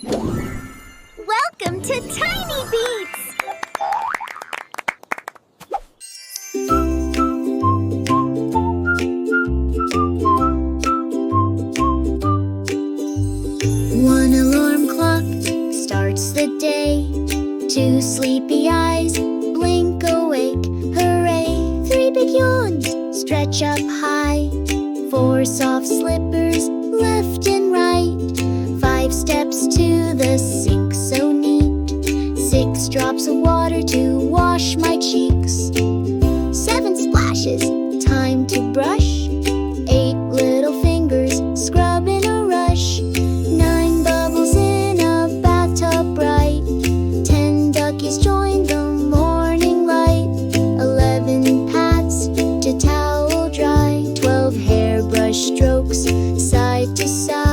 Welcome to Tiny Beats! One alarm clock starts the day. Two sleepy eyes blink awake. Hooray! Three big yawns stretch up high. Four soft slippers left and right. Five steps to the sink so neat. Six drops of water to wash my cheeks. Seven splashes, time to brush. Eight little fingers scrub in a rush. Nine bubbles in a bathtub bright. 10 duckies join the morning light. 11 pats to towel dry. 12 hairbrush strokes side to side.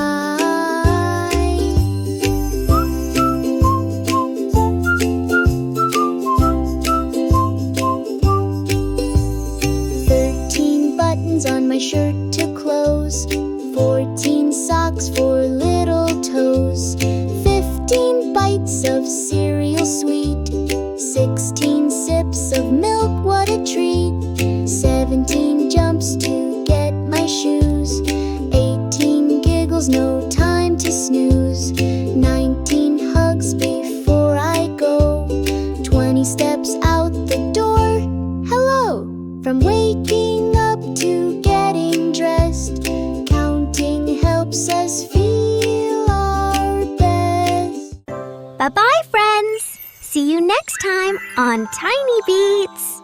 13 buttons on my shirt to close. 14 socks for little toes. 15 bites of cereal sweet. 16 sips of milk, what a treat. 17 jumps to get my shoes. 18 giggles, no time to snooze. 19 hugs before I go. 20 steps out the door. Hello! From waking up to getting dressed, counting helps us feel our best. Bye-bye, friends! See you next time on Tiny Beats!